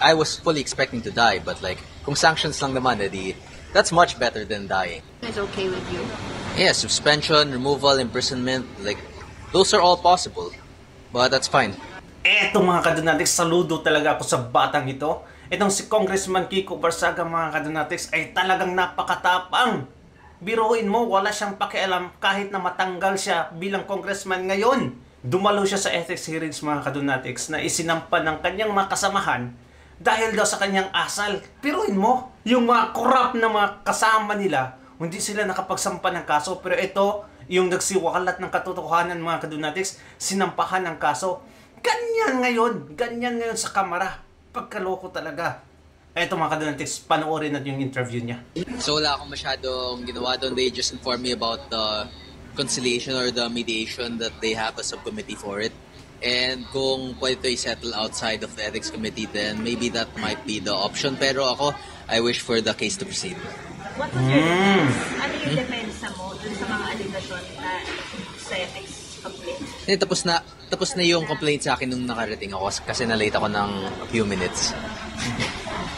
I was fully expecting to die, but like, kung sanctions lang naman, edi, that's much better than dying. It's okay with you? Yeah, suspension, removal, imprisonment, like, those are all possible. But that's fine. Eto mga kadonatics, saludo talaga ako sa batang ito. Itong si Congressman Kiko Barsaga mga kadonatics ay talagang napakatapang. Biruin mo, wala siyang pakialam kahit na matanggal siya bilang congressman ngayon. Dumalo siya sa ethics hearings mga kadonatics na isinampa ng kanyang mga kasamahan dahil daw sa kanyang asal. Biruin mo, yung mga corrupt na mga kasama nila, hindi sila nakapagsampa ng kaso. Pero ito, yung nagsiwakalat ng katotohanan mga kadonatics, sinampahan ng kaso. Ganyan ngayon sa kamara. Pagkaloko talaga. Eto mga kadonatics, panoorin natin yung interview niya. So wala akong masyadong ginawa doon. They just informed me about the conciliation or the mediation that they have a subcommittee for it. And kung pwede ito i-settle outside of the ethics committee, then maybe that might be the option. Pero ako, I wish for the case to proceed. What was your defense? Ano yung depensa mo dun sa mga aligasyon na sa ethics complaint? Tapos na yung complaint sa akin nung nakarating ako kasi na-late ako ng a few minutes.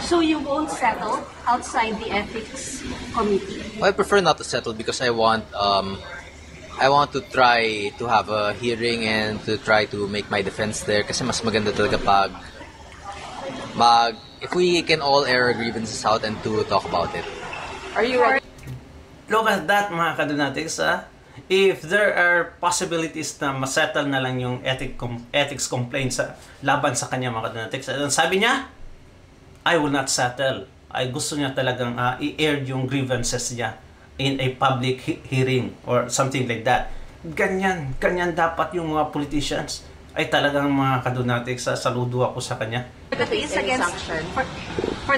So you won't settle outside the ethics committee? I prefer not to settle because I want to try to have a hearing and to try to make my defense there kasi mas maganda talaga if we can all air our grievances out and to talk about it. Are you ready? Look at that mga kadonatics, if there are possibilities na masettle na lang yung ethics complaint sa laban sa kanya mga kadonatics, sabi niya, I will not settle. Ay gusto niya talagang i-air yung grievances niya in a public hearing or something like that. Ganyan dapat yung mga politicians. Ay talagang mga kadonatics, saludo ako sa kanya. For the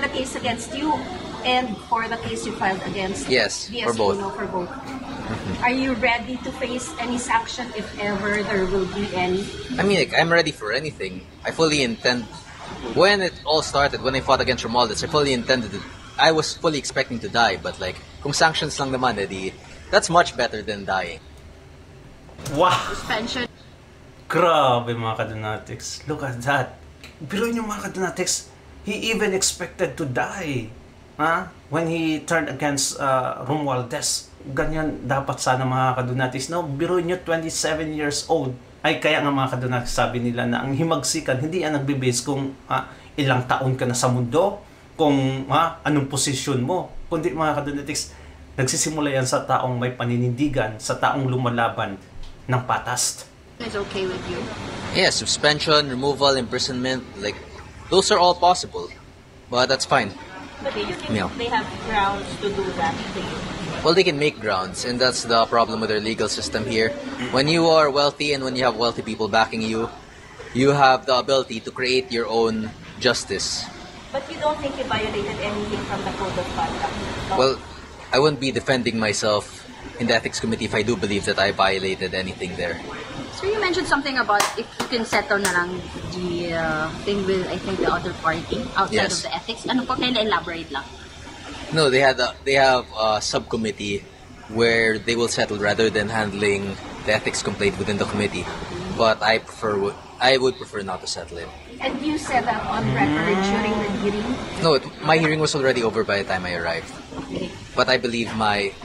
case against you and for the case you filed against Yes, the for both. For both. Are you ready to face any sanction if ever there will be any? I mean, like, I'm ready for anything. I fully intend. When it all started, when I fought against Romualdez, I was fully expecting to die, but like, kung sanctions lang naman, edi, that's much better than dying. Wow! Suspension. Grabe mga kadonatics. Look at that. Biruin yung mga kadonatics, he even expected to die. When he turned against Romualdez. Ganyan dapat sana mga kadonatics. No? Biruin nyo, 27 years old. Ay kaya nga mga kadonatics, sabi nila na ang himagsikan, hindi yan nagbe-base kung ilang taon ka na sa mundo, kung anong posisyon mo. Kundi mga kadonatics, nagsisimula yan sa taong may paninindigan, sa taong lumalaban ng patas. Is okay with you? Yeah, suspension, removal, imprisonment, like, those are all possible. But that's fine. But do you think they have grounds to do that thing? Well, they can make grounds, and that's the problem with our legal system here. When you are wealthy and when you have wealthy people backing you, you have the ability to create your own justice. But you don't think you violated anything from the code of conduct? No? Well, I wouldn't be defending myself in the ethics committee if I do believe that I violated anything there. So you mentioned something about if you can settle na lang the thing with, I think, the other party outside Yes. of the ethics. Ano po, kaya elaborate lang? No, they have a subcommittee where they will settle rather than handling the ethics complaint within the committee. But I would prefer not to settle it. And you said that on record during the hearing? No, my hearing was already over by the time I arrived. Okay. But I believe my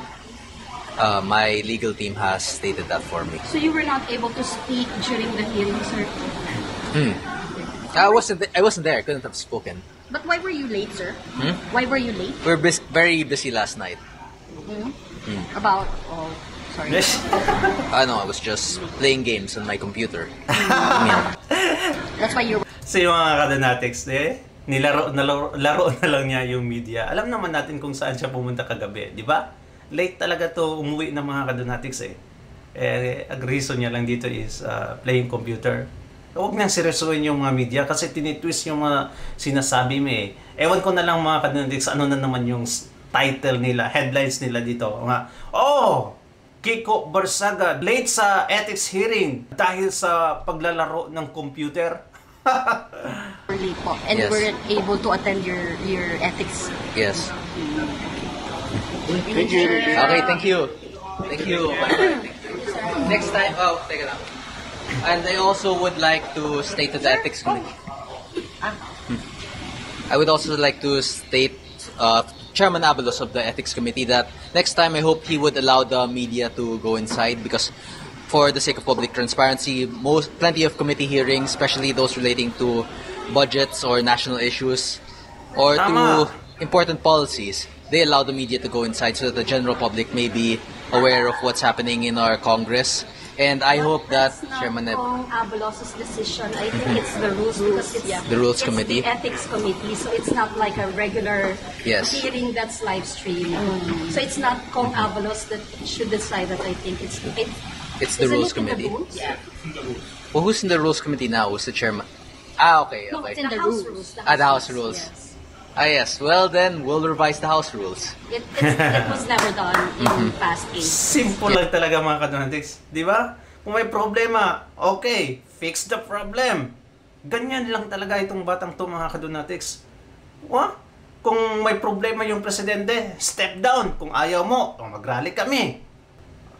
legal team has stated that for me. So you were not able to speak during the hearing, sir? I wasn't there. I couldn't have spoken. But why were you late, sir? Why were you late? We were very busy last night. About, sorry. No, I was just playing games on my computer. Yeah. That's why you were... So yung mga kadonatics, laro na lang niya yung media. Alam naman natin kung saan siya pumunta kagabi, di ba? Late talaga to umuwi ng mga kadonatics ang reason niya lang dito is playing computer. Huwag niyang seryosohin yung mga media kasi tinitwist yung mga sinasabi mo Ewan ko na lang mga kadonatics, ano na naman yung title nila, headlines nila dito. Kiko Barsaga late sa ethics hearing dahil sa paglalaro ng computer. Were late po. And Yes. weren't able to attend your ethics. Yes. Thank you. Okay, thank you. Thank you. Next time, teka lang. And I also would like to state to the ethics committee. I would also like to state, Chairman Abalos of the Ethics Committee, that next time I hope he would allow the media to go inside, because for the sake of public transparency, plenty of committee hearings, especially those relating to budgets or national issues or Tama. to important policies, they allow the media to go inside so that the general public may be aware of what's happening in our Congress. And I hope that That's not Chairman Kong Abalos's decision. I think it's the rules because it's The Rules it's Committee. the ethics committee, so it's not like a regular Yes. hearing that's live streamed. So it's not Kong Abalos that should decide that. I think it's It's the isn't Rules it in the Committee. rules? Yeah. Well, who's in the Rules Committee now? Who's the chairman? Okay, No, okay. it's in the House rules. The House rules. Yes. Yes. Well, then we'll revise the House rules. It was never done in past case. Simple lang talaga mga kadonatics. Di ba? Kung may problema, okay, fix the problem. Ganyan lang talaga itong batang to mga kadonatics. Kung may problema yung presidente, step down. Kung ayaw mo, mag-rally kami.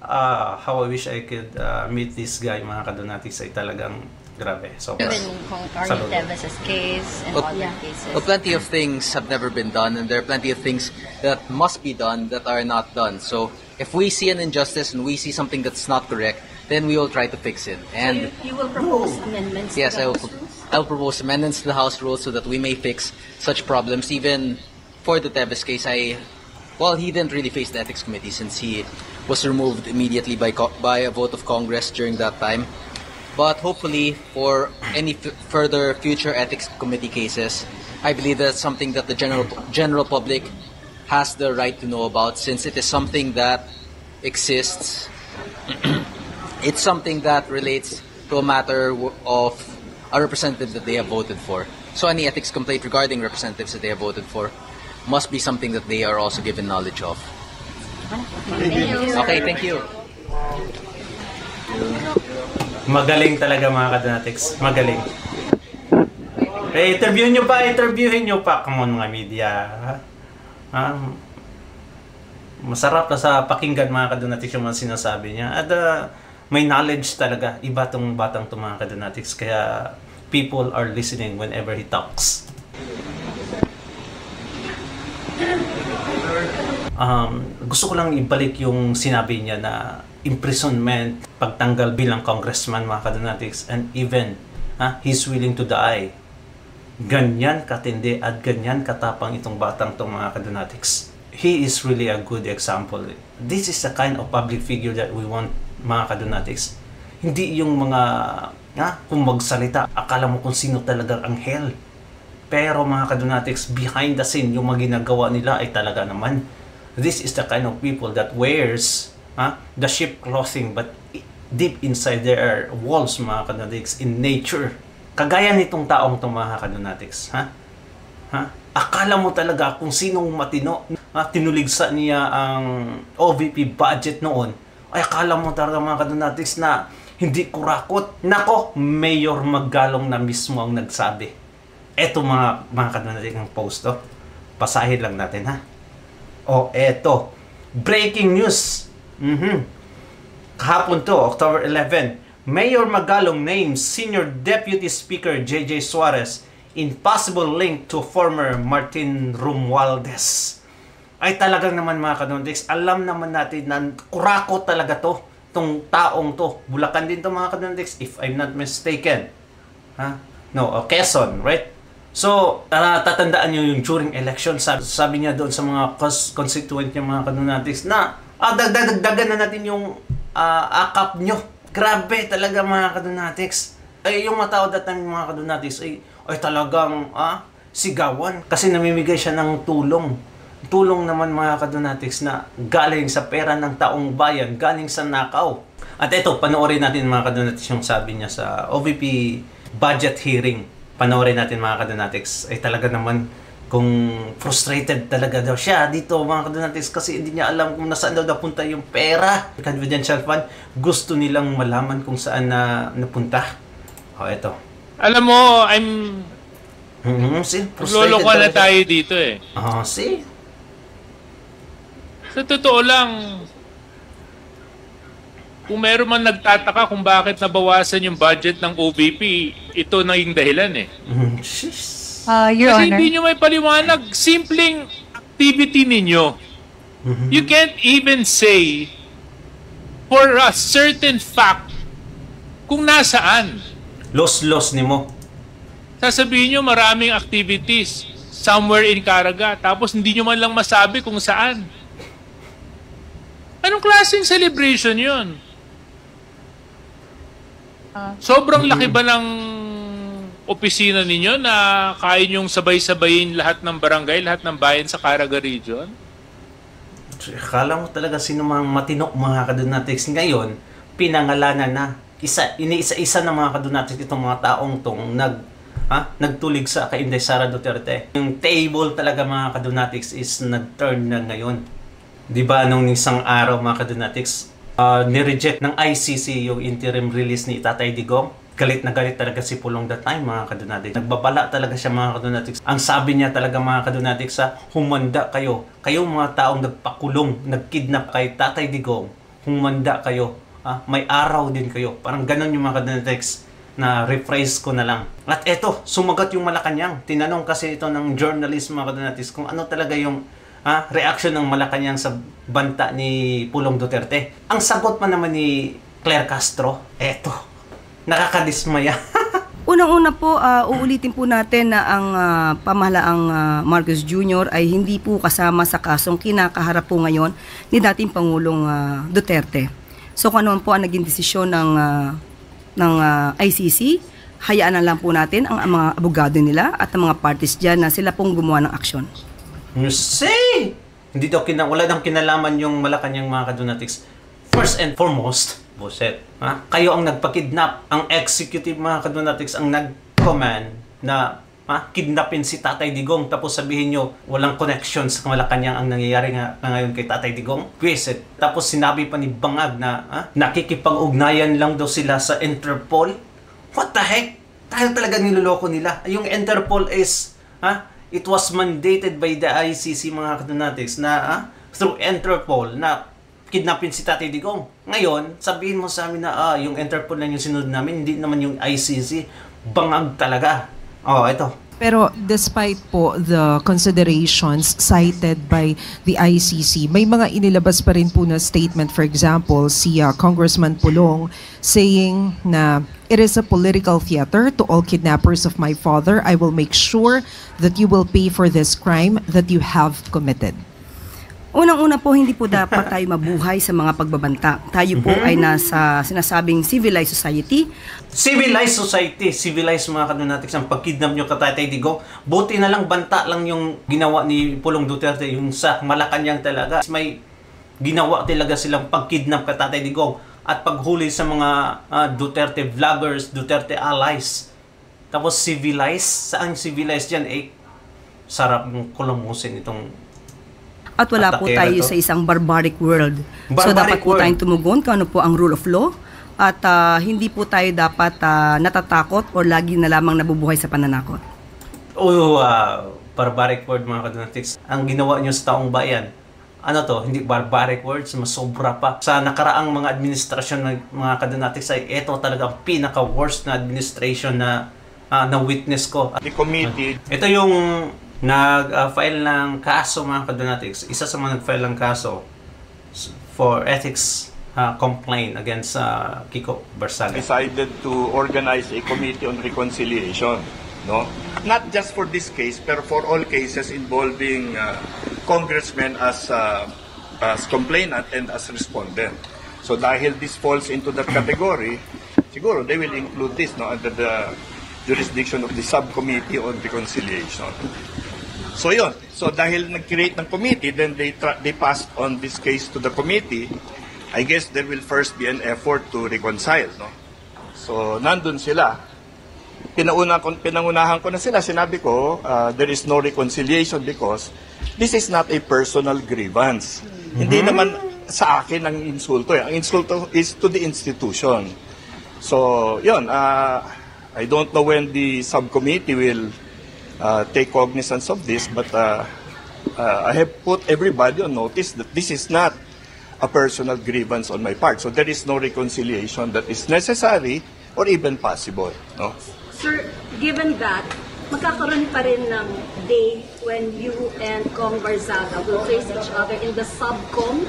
How I wish I could meet this guy mga kadonatics ay talagang grabe. So, Even Kung Arnie Saludo. Tevez' case and Well, other cases. Well, plenty of things have never been done, and there are plenty of things that must be done that are not done. So, if we see an injustice and we see something that's not correct, then we will try to fix it. And You will propose amendments yes, to the I will. House rules? I'll propose amendments to the House rules so that we may fix such problems. Even for the Tevez case, he didn't really face the ethics committee since he was removed immediately by a vote of Congress during that time. But hopefully, for any further future ethics committee cases, I believe that's something that the general public has the right to know about, since it is something that exists. It's something that relates to a matter of a representative that they have voted for. So any ethics complaint regarding representatives that they have voted for must be something that they are also given knowledge of. Okay, thank you. Magaling talaga mga kadonatics. Magaling. Interviewin nyo pa. Come on mga media. Masarap na sa pakinggan mga kadonatics yung mga sinasabi niya. At may knowledge talaga. Iba tong batang to mga kadonatics. Kaya people are listening whenever he talks. Gusto ko lang ibalik yung sinabi niya na imprisonment, pagtanggal bilang congressman mga kadonatics, and even he's willing to die. Ganyan katindi at ganyan katapang itong batang itong mga kadonatics. He is really a good example. This is the kind of public figure that we want mga kadonatics. Hindi yung mga kung magsalita, akala mo kung sino talagang anghel. Pero mga kadonatics, behind the scene, yung mga ginagawa nila ay talaga naman. This is the kind of people that wears the sheep clothing, but deep inside there are wolves mga kadonatics in nature. Kagaya nitong taong to mga kadonatics. Akala mo talaga kung sinong matino. Tinuligsa niya ang OVP budget noon. Ay akala mo talaga mga kadonatics na hindi kurakot. Nako, Mayor Maggalong na mismo ang nagsabi. Eto mga kadonatics ang post to. Pasahin lang natin eto. Breaking news. Kahapon to, October 11. Mayor Maggalong names Senior Deputy Speaker J.J. Suarez in possible link to former Martin Romualdez. Ay talagang naman mga kadonatics, alam naman natin na kurako talaga to, tong taong to. Bulacan din to mga kadonatics, if I'm not mistaken. Quezon, right? So, tatandaan nyo yung during election, sabi niya doon sa mga constituent niya mga kadonatics na dagdagan na natin yung akap nyo. Grabe talaga mga kadonatics. Ay, yung matao datan mga kadonatics ay talagang sigawan. Kasi namimigay siya ng tulong. Tulong naman mga kadonatics na galing sa pera ng taong bayan, galing sa nakaw. At ito, panoorin natin mga kadonatics yung sabi niya sa OVP budget hearing. Panoorin natin mga kadonatics. Ay talaga naman kung frustrated talaga daw siya dito mga kadonatics kasi hindi niya alam kung nasaan daw napunta yung pera. Confidential fund, gusto nilang malaman kung saan napunta. Ito. Alam mo, loloko na tayo dito eh. See? Sa totoo lang, kung meron man nagtataka kung bakit nabawasan yung budget ng OVP, ito na yung dahilan eh. Your Kasi Honor. hindi nyo may paliwanag. Simpleng activity ninyo. You can't even say for a certain fact kung nasaan. Los ni mo. Sasabihin nyo maraming activities somewhere in Caraga, tapos hindi nyo man lang masabi kung saan. Anong klaseng celebration yun? Sobrang laki ba ng opisina ninyo na kaya nyong sabay-sabayin lahat ng barangay, lahat ng bayan sa Caraga Region? Akala mo talaga sino mga matinok mga kadunatics ngayon, pinangalanan na. Iniisa-isa na mga kadunatics itong mga taong tong nagtulig sa kay Inday Sara Duterte. Yung table talaga mga kadunatics is nag-turn na ngayon. Di ba nung isang araw mga kadunatics, nireject ng ICC yung interim release ni Tatay Digong. Galit na galit talaga si Pulong that time mga kadunatics. Nagbabala talaga siya mga kadunatics. Ang sabi niya talaga mga kadunatics, humanda kayo. Kayong mga taong nagpakulong, nagkidnap kay Tatay Digong, humanda kayo. May araw din kayo. Parang ganun yung mga kadunatics na rephrase ko na lang. At eto, sumagot yung Malacanang. Tinanong kasi ito ng journalist mga kadunatics kung ano talaga yung reaction ng Malacanang sa banta ni Pulong Duterte. Ang sagot pa naman ni Claire Castro, eto, nakakadismaya. Unang-una po, uulitin po natin na ang pamahalaang Marcos Jr. ay hindi po kasama sa kasong kinakaharap po ngayon ni dating Pangulong Duterte. So kung ano po ang naging desisyon ng ICC, hayaan na lang po natin ang mga abogado nila at ang mga parties dyan na sila pong gumawa ng aksyon. You say! Hindi daw wala nang kinalaman yung Malacanang mga kadunatics. First and foremost, buset, kayo ang nagpa-kidnap. Ang executive mga kadunatics ang nag-command na kidnapin si Tatay Digong. Tapos sabihin nyo, walang connection sa Malacanang ang nangyayari ngayon kay Tatay Digong. Buset. Tapos sinabi pa ni Bangag na nakikipag-ugnayan lang daw sila sa Interpol. What the heck? Tayo talaga niloloko nila. Yung Interpol is, it was mandated by the ICC mga kadunatics na through Interpol na kidnapin si Tatay Digong. Ngayon, sabihin mo sa amin na yung Interpol lang yung sinunod namin, hindi naman yung ICC. Bangag talaga. Ito. Pero despite po the considerations cited by the ICC, may mga inilabas pa rin po na statement. For example, si Congressman Pulong saying na it is a political theater to all kidnappers of my father. I will make sure that you will pay for this crime that you have committed. Unang-una po, hindi po dapat tayo mabuhay sa mga pagbabanta. Tayo po ay nasa sinasabing civilized society. Civilized mga kadunatics ang pagkidnap nyo kay Tatay Digong. Buti na lang banta lang yung ginawa ni Pulong Duterte, yung sa Malacanang talaga. May ginawa talaga silang pagkidnap kay Tatay Digong at paghuli sa mga Duterte vloggers, Duterte allies. Tapos civilized? Saan civilized yan? Sarap ng kulamusin itong At wala po tayo sa isang barbaric world. So dapat po tayong tumugon kung ano po ang rule of law at hindi po tayo dapat natatakot o lagi na lamang nabubuhay sa pananakot. Barbaric word mga kadunatics. Ang ginawa nyo sa taong bayan, hindi barbaric words, mas sobra pa. Sa nakaraang mga administrasyon ng mga kadunatics ay ito talaga ang pinaka-worst na administration na witness ko. The committee. Ito yung nag-file ng kaso mga kadunatics. Isa sa mga nag-file ng kaso for ethics complaint against Kiko Barsaga. Decided to organize a committee on reconciliation, no? Not just for this case, pero for all cases involving congressmen as complainant and as respondent. So dahil this falls into that category, siguro they will include this under the jurisdiction of the subcommittee on reconciliation. So yun. So dahil nag-create ng committee, then they passed on this case to the committee. I guess there will first be an effort to reconcile, no? So nandun sila. Pinangunahan ko na sila. Sinabi ko, there is no reconciliation because this is not a personal grievance. Hindi naman sa akin ang insulto. Ang insulto is to the institution. So yun, I don't know when the subcommittee will take cognizance of this, but I have put everybody on notice that this is not a personal grievance on my part. So there is no reconciliation that is necessary or even possible. No? Sir, given that, magkakaroon pa rin ng day when you and Kong Barzaga will face each other in the subcom,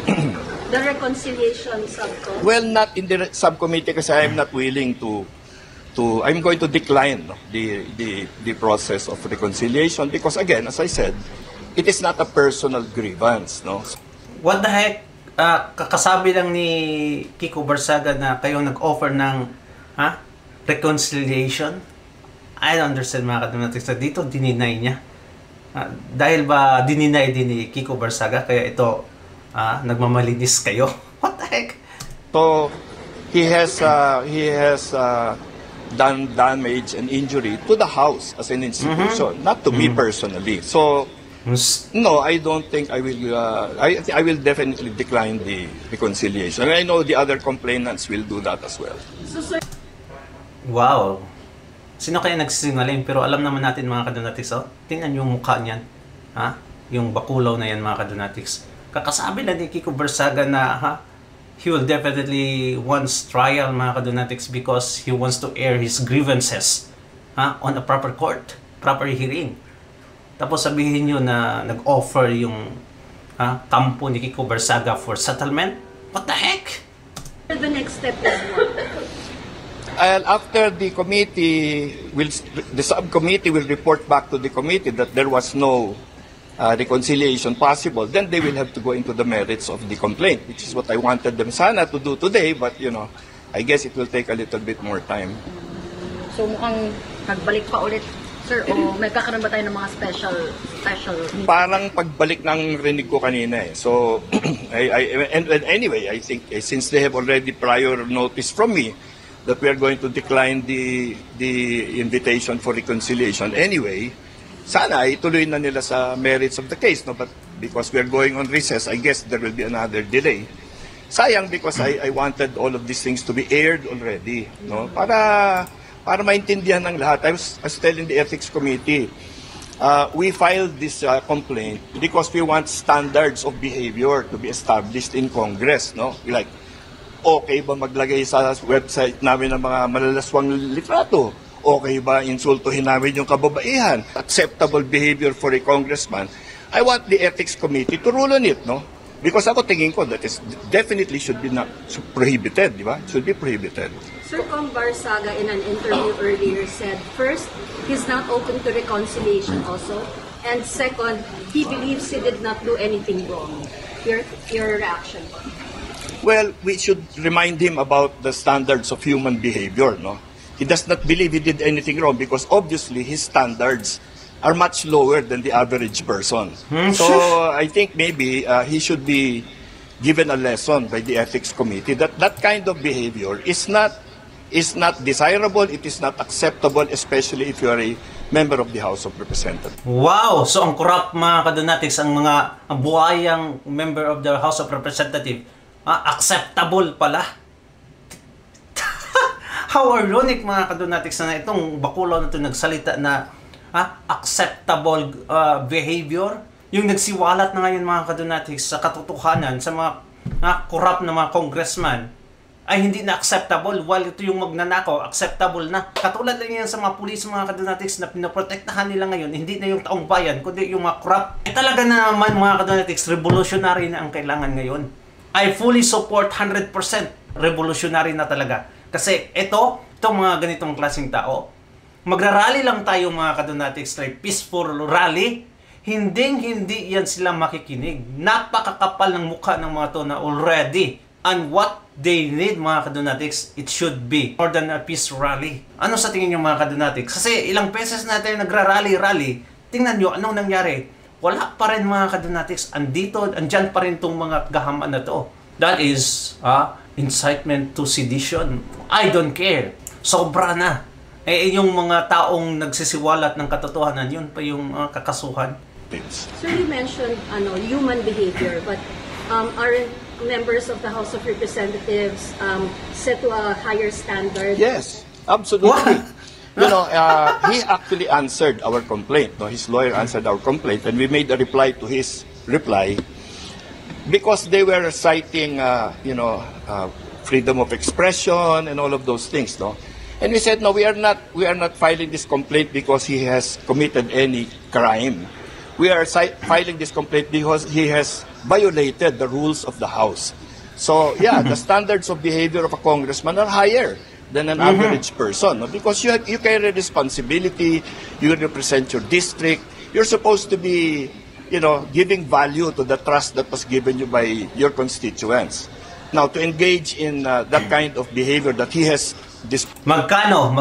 the reconciliation subcom? Well, not in the subcommittee kasi I'm not willing to I'm going to decline the process of reconciliation because again, as I said, it is not a personal grievance, no? What the heck? Kakasabi lang ni Kiko Barzaga na kayo nag-offer ng reconciliation? I don't understand mga kadunatics. Dito, dininay niya. Dahil ba dininay din ni Kiko Barzaga, kaya ito nagmamalinis kayo? What the heck? So, he has done damage and injury to the House as an institution, not to me personally. So, no, I don't think I will. I will definitely decline the reconciliation. And I know the other complainants will do that as well. So, sir, wow. Sino kaya nagsisinungaling? Pero alam naman natin mga kadunatics, tingnan yung mukha niyan. Yung bakulaw na yan mga kadunatics. Kakasabi na ni Kiko Barzaga na he will definitely wants trial mga kadunatics because he wants to air his grievances on a proper court, proper hearing. Tapos sabihin nyo na nag-offer yung kampo ni Kiko Barzaga for settlement? What the heck? the next step is what? After the the subcommittee will report back to the committee that there was no reconciliation possible, then they will have to go into the merits of the complaint, which is what I wanted them sana to do today, but I guess it will take a little bit more time. So mukhang nagbalik pa ulit, sir, o may kakaroon ba tayo ng mga special meeting? Parang pagbalik ng rinig ko kanina eh. So, and anyway, I think since they have already prior notice from me that we are going to decline the invitation for reconciliation anyway, sana ituloy na nila sa merits of the case, no? But because we are going on recess, I guess there will be another delay. Sayang because I wanted all of these things to be aired already, no? Para maintindihan ng lahat. I was telling the Ethics Committee, we filed this complaint because we want standards of behavior to be established in Congress, no? Like, okay ba maglagay sa website namin ng mga malalaswang litrato? Okay ba insultuhin namin yung kababaihan? Acceptable behavior for a congressman. I want the Ethics Committee to rule on it, no? Because ako tingin ko that is definitely should be not prohibited, di ba? Should be prohibited. Sir Kong Barzaga in an interview earlier said, first, he's not open to reconciliation also, and second, he believes he did not do anything wrong. Your reaction? Well, we should remind him about the standards of human behavior, no? He does not believe he did anything wrong because obviously his standards are much lower than the average person. So I think maybe he should be given a lesson by the Ethics Committee that that kind of behavior is not desirable, it is not acceptable, especially if you are a member of the House of Representatives. Wow! So ang corrupt mga kadunatics, ang buhayang member of the House of Representatives, acceptable pala. How ironic mga kadunatics na itong bakulaw na ito nagsalita na acceptable behavior. Yung nagsiwalat na ngayon mga kadunatics sa katotohanan sa mga corrupt na mga congressman ay hindi na acceptable, while ito yung magnanakaw, acceptable na. Katulad lang yan sa mga pulis mga kadunatics na pinoprotektahan nila ngayon, hindi na yung taong bayan, kundi yung mga corrupt. Talaga na naman mga kadunatics, revolutionary na ang kailangan ngayon. I fully support 100% revolutionary na talaga. Kasi itong mga ganitong klaseng tao, magrarally lang tayo mga kadunatics, like peaceful rally, hindi yan sila makikinig. Napakakapal ng mukha ng mga to na already. And what they need mga kadunatics, it should be more than a peace rally. Ano sa tingin nyo mga kadunatics? Kasi ilang beses natin nagrarally-rally, tingnan nyo anong nangyari. Wala pa rin mga kadunatics, andyan pa rin tong mga gahaman na to. That is incitement to sedition. I don't care. Sobra na. Yung mga taong nagsisiwalat ng katotohanan, yun pa yung kakasuhan. So you mentioned human behavior, but aren't members of the House of Representatives set to a higher standard? Yes, absolutely. He actually answered our complaint. No? His lawyer answered our complaint, and we made a reply to his reply because they were citing, freedom of expression and all of those things. No, And we said, no, we are not filing this complaint because he has committed any crime. We are filing this complaint because he has violated the rules of the House. So, yeah, the standards of behavior of a congressman are higher than an average person, no? Because you carry responsibility, you represent your district, you're supposed to be, giving value to the trust that was given you by your constituents. Now, to engage in that kind of behavior that he has Magkano,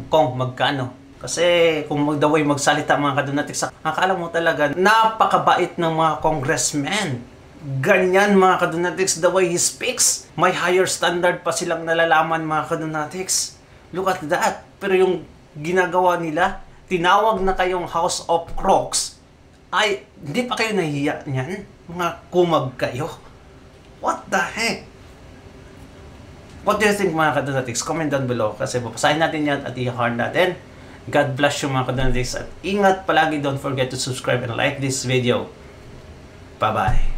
Kong, magkano? Kasi kung magdaway magsalita mga kadunatics, akala mo talaga napakabait ng mga congressmen. Ganyan mga kadunatics, the way he speaks, may higher standard pa silang nalalaman mga kadunatics. Look at that. Pero yung ginagawa nila, tinawag na kayong House of Crocs, ay hindi pa kayo nahihiya niyan? Mga kumag kayo. What the heck? What do you think mga kadunatics? Comment down below kasi babasahin natin yan at i-heart natin. God bless you mga kadunatics at ingat palagi. Don't forget to subscribe and like this video. Bye-bye.